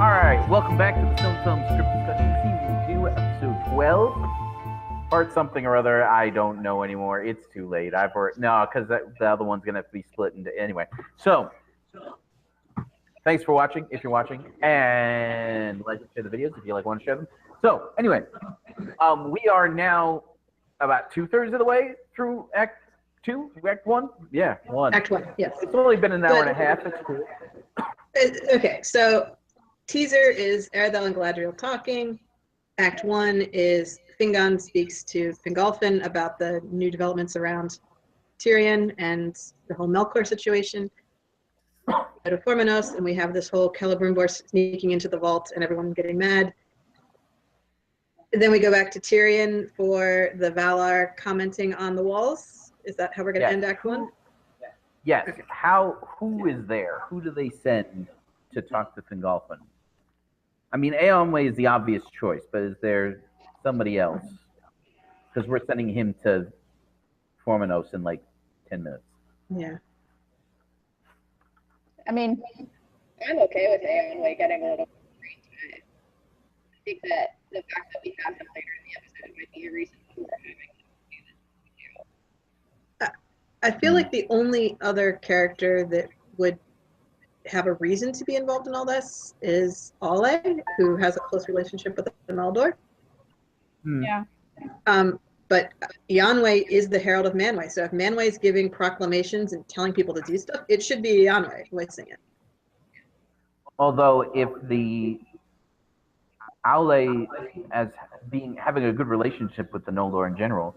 Alright, welcome back to the SilmFilm Script Discussion Season 2, Episode 12. Part something or other, I don't know anymore. It's too late. No, because the other one's going to have to be split into... Anyway, so, thanks for watching, if you're watching, and like and share the videos if you want to share them. So, anyway, we are now about 2/3 of the way through Act 2? Act 1? Yeah, 1. Act 1, yes. It's only been an hour and a half. It's cool. Okay, so teaser is Eredel and Galadriel talking. Act 1 is Fingon speaks to Fingolfin about the new developments around Tirion and the whole Melkor situation. We go to Formenos, and we have this whole Celeborn sneaking into the vault and everyone getting mad. And then we go back to Tirion for the Valar commenting on the walls. Is that how we're going to end Act 1? Yes. Okay. Who is there? Who do they send to talk to Fingolfin? I mean, Eonwe is the obvious choice, but is there somebody else? Because we're sending him to Formenos in like 10 minutes. Yeah. I mean, I'm okay with Eonwe getting a little screen time. I think that the fact that we have him later in the episode might be a reason for having him do this. I feel like the only other character that would have a reason to be involved in all this is Aule, who has a close relationship with the Noldor. Yeah. But Eonwe is the Herald of Manwë, so if Manwë is giving proclamations and telling people to do stuff, it should be Eonwe voicing it. Although, if the Aule, as having a good relationship with the Noldor in general,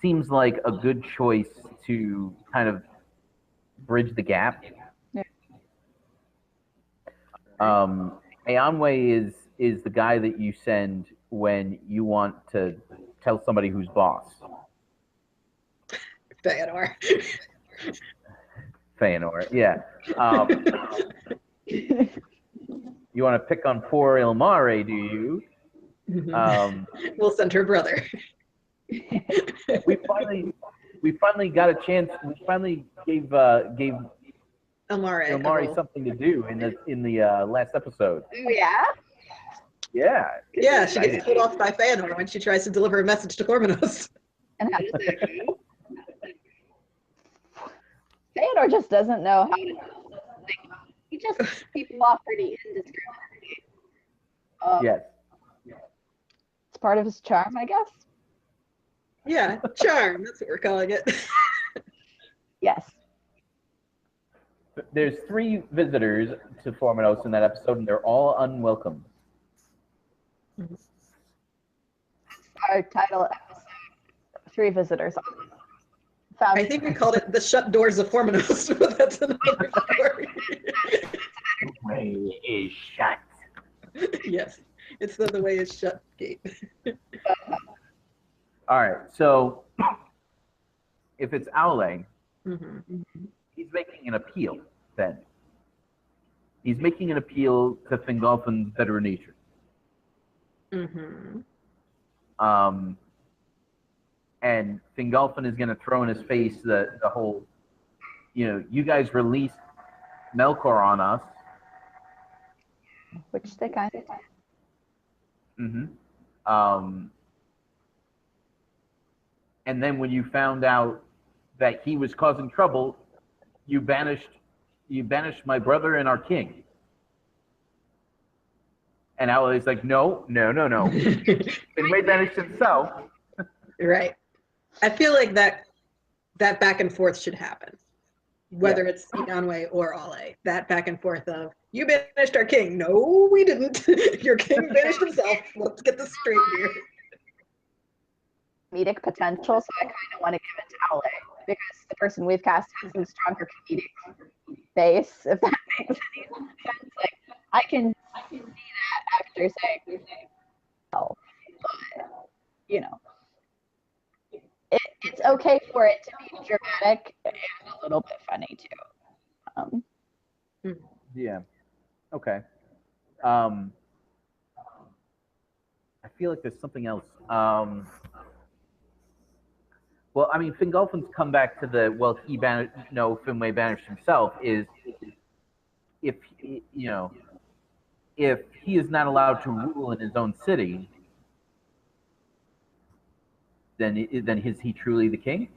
seems like a good choice to kind of bridge the gap. Yeah. Eonwe is the guy that you send when you want to tell somebody who's boss. Feanor, yeah. You want to pick on poor Ilmari, do you? We'll send her brother. we finally got a chance. We finally gave Ilmari something to do in the last episode. Oh yeah. Yeah. Yeah, she gets pulled off by Feanor when she tries to deliver a message to Formenos. And how does that go? Feanor just doesn't know how to. He just picks people off pretty indiscriminately. Yes. It's part of his charm, I guess. Yeah, charm. That's what we're calling it. Yes. There's 3 visitors to Formenos in that episode, and they're all unwelcome. Our title episode: 3 visitors. I think we called it The Shut Doors of Formenos, but that's another story. The way is shut. Yes, it's the way is shut gate. All right, so if it's Aule, he's making an appeal then. He's making an appeal to Fingolfin's better nature. And Fingolfin is going to throw in his face the whole, you guys released Melkor on us. Which they kind of did. And then when you found out that he was causing trouble, you banished my brother and our king. And Aule's like, no. Finwë banished himself. Right. I feel like that back and forth should happen. Whether it's Eonwe or Aule. That back and forth of, you banished our king. No, we didn't. Your king banished himself. Let's get this straight here. Comedic potential, so I kind of want to give it to Aule because the person we've cast has a stronger comedic base, if that makes any sense. Like, I can see that after saying, oh, but, it's okay for it to be dramatic and a little bit funny too. Yeah. Okay. I feel like there's something else. Well, I mean, Fingolfin's come back to Finwë banished himself is if, if he is not allowed to rule in his own city, then is he truly the king?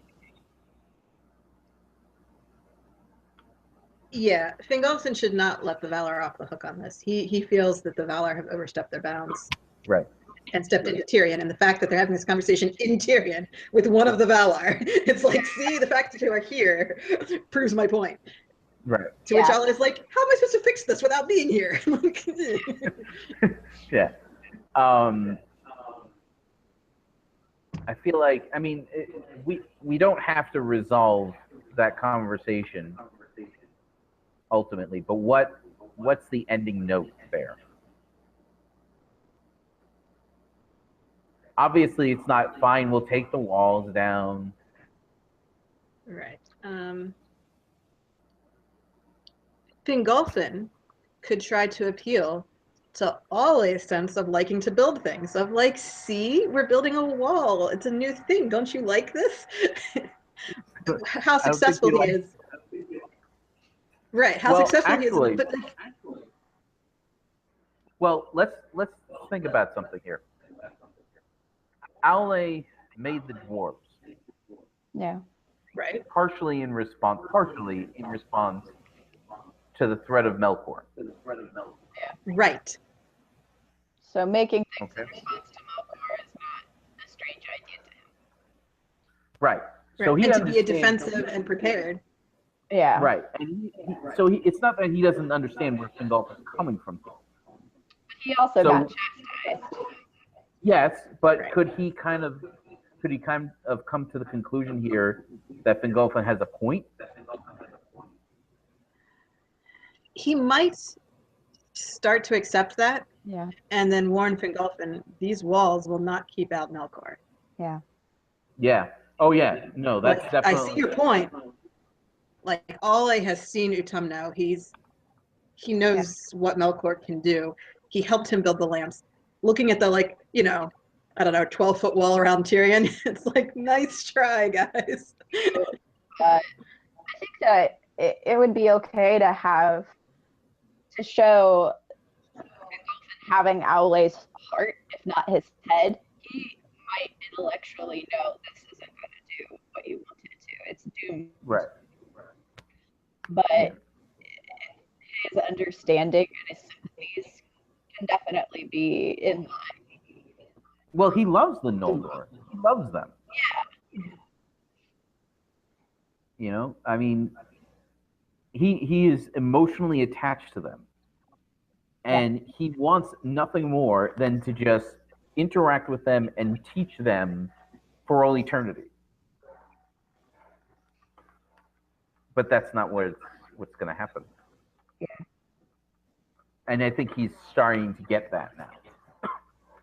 Yeah, Fingolfin should not let the Valar off the hook on this. He feels that the Valar have overstepped their bounds. Right. And stepped into Tirion, and the fact that they're having this conversation in Tirion with one of the Valar, it's like, see, the fact that you are here proves my point. Right. To which Aule is like, how am I supposed to fix this without being here? Yeah. I feel like, I mean, we don't have to resolve that conversation ultimately, but what's the ending note there? Obviously, it's not fine. We'll take the walls down. Right. Fingolfin could try to appeal to Aule's sense of liking to build things, of like, see, we're building a wall. It's a new thing. Don't you like this? How successful he is. Right. How successful he is. But well, let's think about something here. Aule made the dwarves. Yeah. Right. Partially in response to the threat of Melkor. Right. So making things in response to Melkor is not a strange idea to him. Right. So he and to be a defensive and prepared. Yeah. Right. And it's not that he doesn't understand where Fingolfin is coming from. He also got chastised. Yes, but could he kind of come to the conclusion here that Fingolfin has a point? He might start to accept that. Yeah. And then warn Fingolfin, these walls will not keep out Melkor. Yeah. Yeah. Oh yeah. No, that's like, definitely. I see your point. Like, Aule has seen Utumno. He knows what Melkor can do. He helped him build the lamps. Looking at the, like, I don't know, 12-foot wall around Tirion, it's like, nice try, guys. I think that it would be okay to show having Aule's heart, if not his head. He might intellectually know this isn't going to do what you want it to. It's doomed. Right. But his understanding and his sympathies can definitely be in line. Well, he loves the Noldor. He loves them. Yeah. I mean, he is emotionally attached to them. And he wants nothing more than to just interact with them and teach them for all eternity. But that's not what's going to happen. Yeah. And I think he's starting to get that now.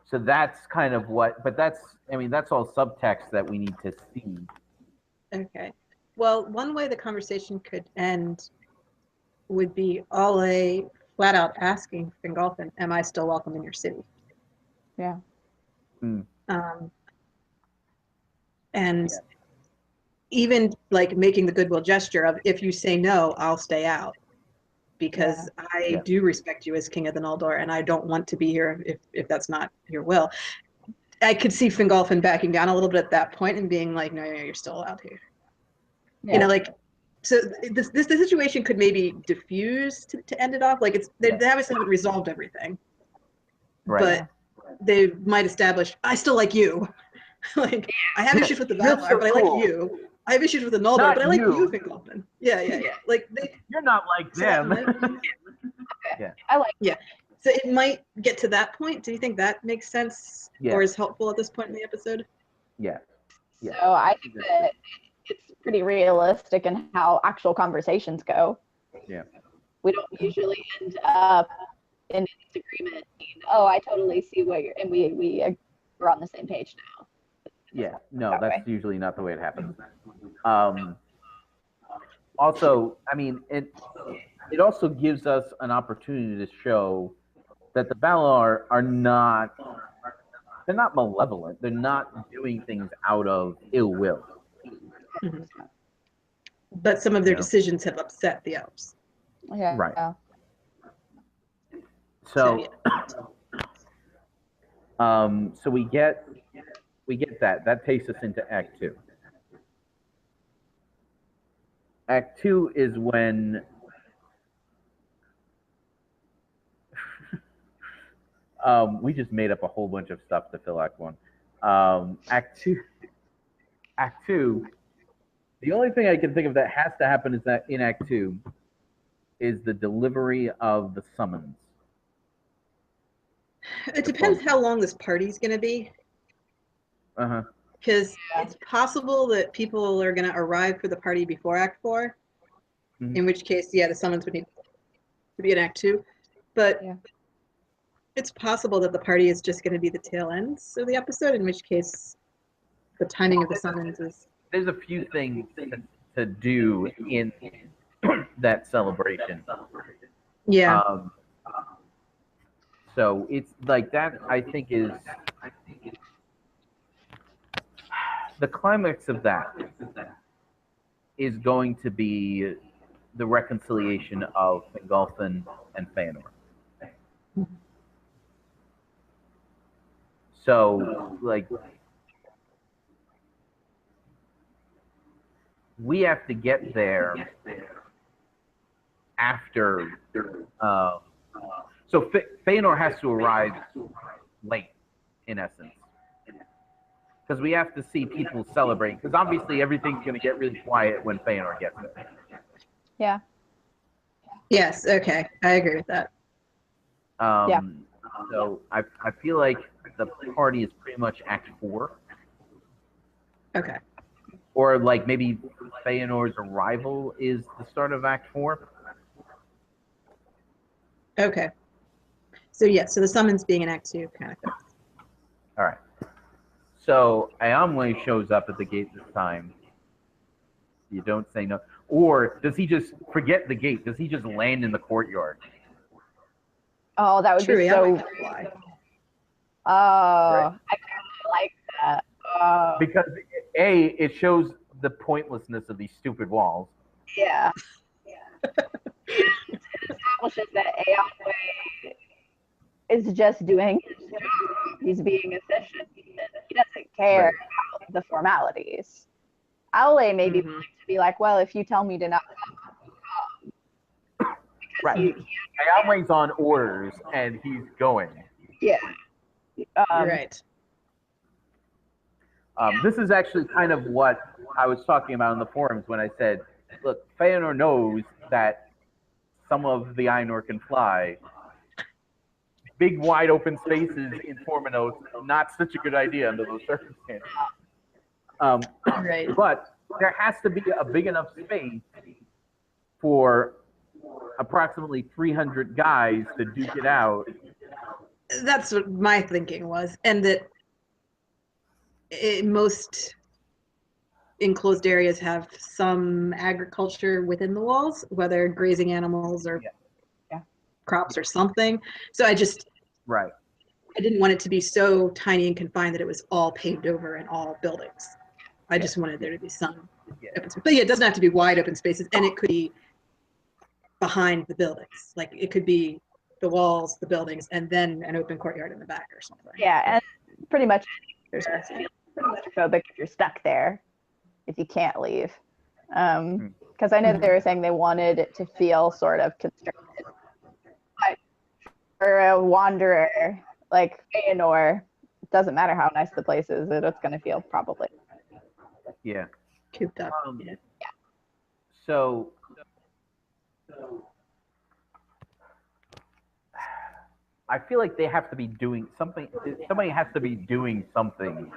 So that's kind of that's all subtext that we need to see. Okay. Well, one way the conversation could end would be Aule flat out asking Fingolfin, am I still welcome in your city? Yeah. And even like making the goodwill gesture of, if you say no, I'll stay out. Because I do respect you as King of the Noldor, and I don't want to be here if that's not your will. I could see Fingolfin backing down a little bit at that point and being like, no, you're still allowed here. Yeah. So the situation could maybe diffuse to end it off. Like, they obviously haven't resolved everything. Right. But they might establish, I still like you. Like, I have issues with the Valar, but I like you. I have issues with the Noldor, but I like you, Fingolfin. Yeah. Like, you're not like them. I like. Yeah. So it might get to that point. Do you think that makes sense or is helpful at this point in the episode? Yeah. So I think that it's pretty realistic in how actual conversations go. Yeah. We don't usually end up in disagreement. Oh, I totally see what you're, and we're on the same page now. Yeah. No, that's usually not the way it happens. Also, I mean, it also gives us an opportunity to show that the Valar they're not malevolent. They're not doing things out of ill will. Mm-hmm. But some of their decisions have upset the elves. Yeah. Right. So, so we get that. That takes us into Act 2. Act 2 is when we just made up a whole bunch of stuff to fill Act 1. Act 2, the only thing I can think of that has to happen is that in Act 2 is the delivery of the summons. It depends how long this party's going to be. Uh-huh. Because it's possible that people are going to arrive for the party before Act 4, in which case, yeah, the summons would need to be in Act 2. But it's possible that the party is just going to be the tail ends of the episode, in which case the timing of the summons is... There's a few things to do in that celebration. Yeah. So it's like that, I think, is the climax of that is going to be the reconciliation of Fingolfin and Feanor. So, like, we have to get there after. So Feanor has to arrive late, in essence, because we have to see people celebrate. Because obviously everything's going to get really quiet when Feanor gets there. Yeah. Yes. Okay. I agree with that. So I feel like the party is pretty much Act 4. Okay. Or like maybe Feanor's arrival is the start of Act 4. Okay. So yeah, so the summons being in Act 2 kind of fits. All right. So Eonwe shows up at the gate this time. You don't say no. Or does he just forget the gate? Does he just land in the courtyard? Oh, that would be so... Oh, I kind of like that. Oh. Because A, it shows the pointlessness of these stupid walls. Yeah. And it establishes that Eonwe is just doing his job. He's being efficient. He doesn't care about the formalities. Aule may be willing to be like, well, if you tell me to not come. Right. Eonwe's on orders and he's going. Yeah. Right. This is actually kind of what I was talking about in the forums when I said, look, Feanor knows that some of the Ainur can fly. Big, wide open spaces in Formenos, not such a good idea under those circumstances. Right. But there has to be a big enough space for approximately 300 guys to duke it out. That's what my thinking was. And that most enclosed areas have some agriculture within the walls, whether grazing animals or crops or something. So I just... Right. I didn't want it to be so tiny and confined that it was all paved over and all buildings. I just wanted there to be some open space. But yeah, it doesn't have to be wide open spaces, and it could be behind the buildings. Like it could be the walls, the buildings, and then an open courtyard in the back or something. Yeah, and pretty much there's claustrophobic if you're stuck there, if you can't leave. Because I know that they were saying they wanted it to feel sort of constricted. But for a wanderer like Feanor, it doesn't matter how nice the place is, it's going to feel probably. Yeah. Cooped up. So I feel like they have to be doing something. Somebody has to be doing something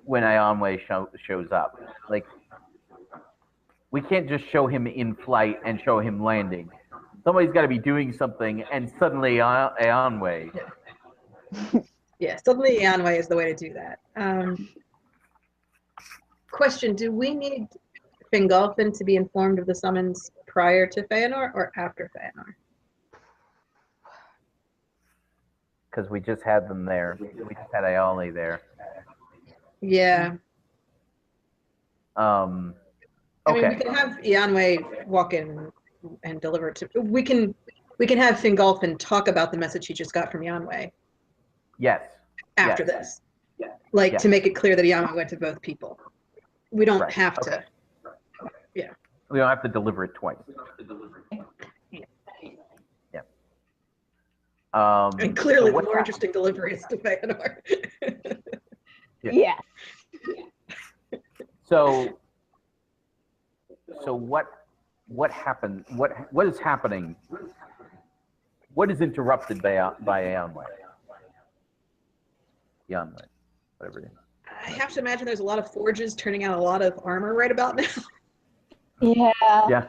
when Eonwe shows up. Like, we can't just show him in flight and show him landing. Somebody's got to be doing something, and suddenly Eonwe. Yeah, suddenly Eonwe is the way to do that. Question, do we need Fingolfin to be informed of the summons prior to Feanor or after Feanor? Because we just had them there. We just had Aule there. Yeah. Okay. I mean, we can have Eonwe walk in and deliver it to... We can We can have Fingolfin talk about the message he just got from Eonwe Yes. after Yes. this. Like, Yes. to make it clear that Eonwe went to both people. We don't Right. have Okay. to. Yeah. We don't have to deliver it twice. Yeah. And clearly, so the what's more hap- interesting delivery is to Feanor. Yeah. Yes. So what happened? What is happening? What is interrupted by Eonwe? Eonwe, whatever it is. I have to imagine there's a lot of forges turning out a lot of armor right about now. Yeah. Yeah.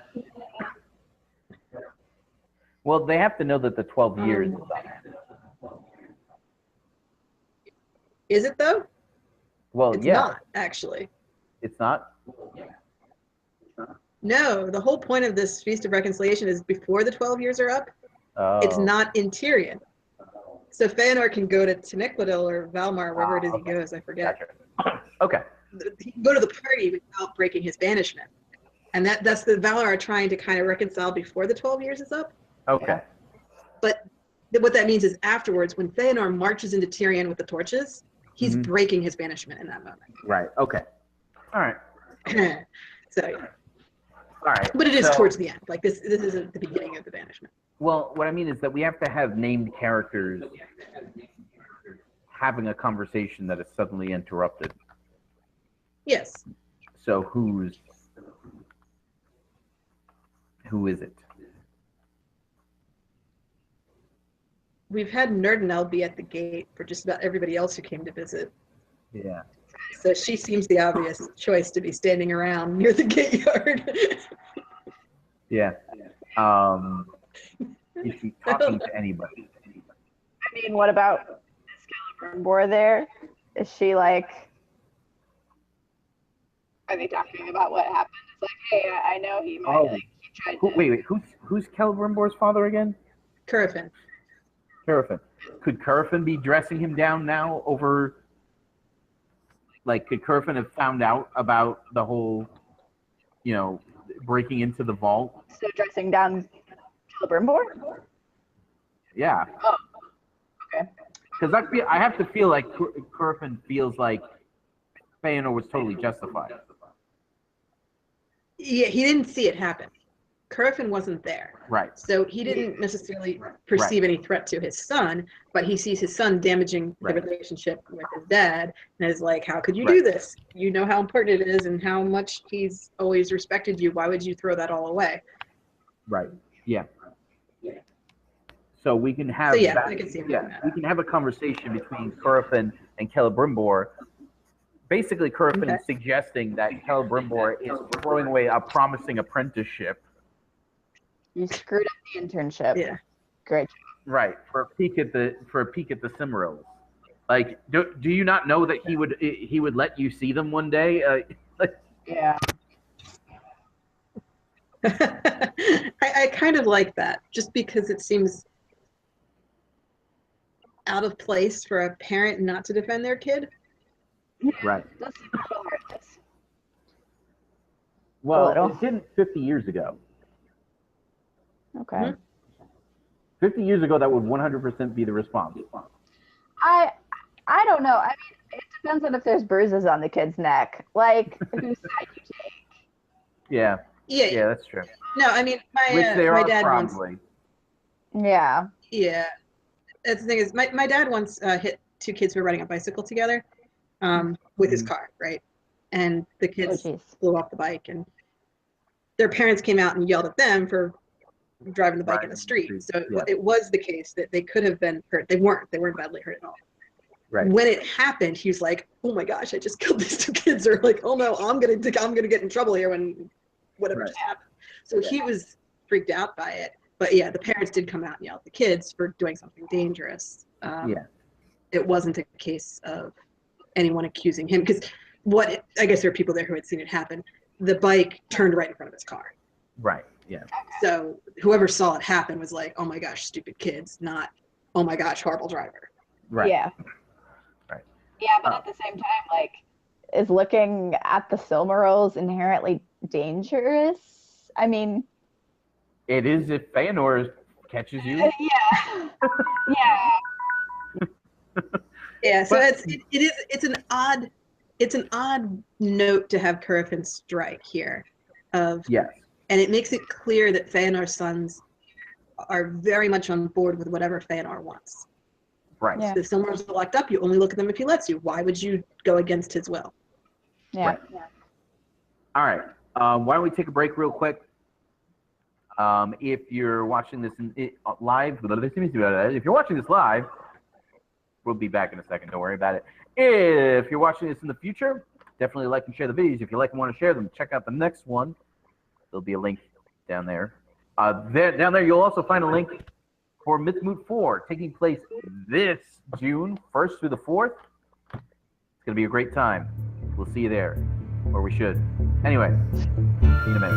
Well, they have to know that the 12 years is up. Is it though? Well, It's yeah. not, actually. It's not? No, the whole point of this Feast of Reconciliation is before the 12 years are up. Oh. It's not in Tirion. So Feanor can go to Taniqueladil or Valmar, wherever it is he goes, I forget. Gotcha. Okay. He can go to the party without breaking his banishment. And that's the Valar are trying to kind of reconcile before the 12 years is up. Okay. But what that means is afterwards, when Feanor marches into Tirion with the torches, he's breaking his banishment in that moment. Right. Okay. All right. So, yeah. All right. But it is So- towards the end. Like this isn't the beginning of the banishment. Well, what I mean is that we have to have named characters having a conversation that is suddenly interrupted. Yes. So who is it? We've had Nerdinel be at the gate for just about everybody else who came to visit. Yeah. So she seems the obvious choice to be standing around near the gate yard. Yeah. Is she talking to anybody? I mean, what about Celegorm there? Is she like? Are they talking about what happened? It's like, hey, I know he might he tried to. Wait. Who's Celebrimbor's father again? Curfin. Curfin. Could Curfin be dressing him down now over? Like, could Curfin have found out about the whole, breaking into the vault? So dressing down Celebrimbor? Yeah. Oh, okay. Because I have to feel like Curfin feels like Feanor was totally justified. Yeah, he didn't see it happen. Curfin wasn't there. Right. So he didn't necessarily perceive any threat to his son, but he sees his son damaging the relationship with his dad and is like, how could you do this? You know how important it is and how much he's always respected you. Why would you throw that all away? Right. Yeah. So we can have I can see him doing that. we can have a conversation between Curfin and Celebrimbor. Basically, Curfin is suggesting that Celebrimbor is throwing away a promising apprenticeship. You screwed up the internship. Yeah. Great job. Right, for a peek at the Silmarillion. Like, do you not know that he would let you see them one day? Yeah. I kind of like that, just because it seems out of place for a parent not to defend their kid. Right. Let's see how hard it is. Well, little. it didn't 50 years ago. Okay. 50 years ago, that would 100% be the response. I don't know. I mean, it depends on if there's bruises on the kid's neck. Like, whose side you take. Yeah. Yeah. Yeah, that's true. No, I mean, Which there my are dad once. probably. Yeah. Yeah. That's the thing is, my dad once hit two kids who were riding a bicycle together with his car, right? And the kids flew off the bike, and their parents came out and yelled at them for driving the bike in the street. So it was the case that they could have been hurt. They weren't badly hurt at all. Right. When it happened, he was like, "Oh my gosh, I just killed these two kids," or like, "Oh no, I'm gonna get in trouble here when whatever just happened." So he was freaked out by it. But yeah, the parents did come out and yell at the kids for doing something dangerous. It wasn't a case of anyone accusing him, because I guess there were people there who had seen it happen. The bike turned right in front of his car. Right. Yeah. So whoever saw it happen was like, "Oh my gosh, stupid kids," not, "Oh my gosh, horrible driver." Right. Yeah. Right. Yeah, but at the same time, like, is looking at the Silmarils inherently dangerous? I mean, It is if Feanor catches you. Yeah. Yeah. Yeah, so But- it's an odd note to have Curafin strike here, and it makes it clear that Feanor's sons are very much on board with whatever Feanor wants. Right. Yeah. The Silmarils are locked up. You only look at them if he lets you. Why would you go against his will? Yeah. Right. All right. Why don't we take a break real quick? If you're watching this live, if you're watching this live, we'll be back in a second. Don't worry about it. If you're watching this in the future, definitely like and share the videos. If you like and want to share them, check out the next one. There'll be a link down there. Down there, you'll also find a link for Mythmoot 4, taking place this June 1st through the 4th. It's going to be a great time. We'll see you there, or we should. Anyway, see you in a minute.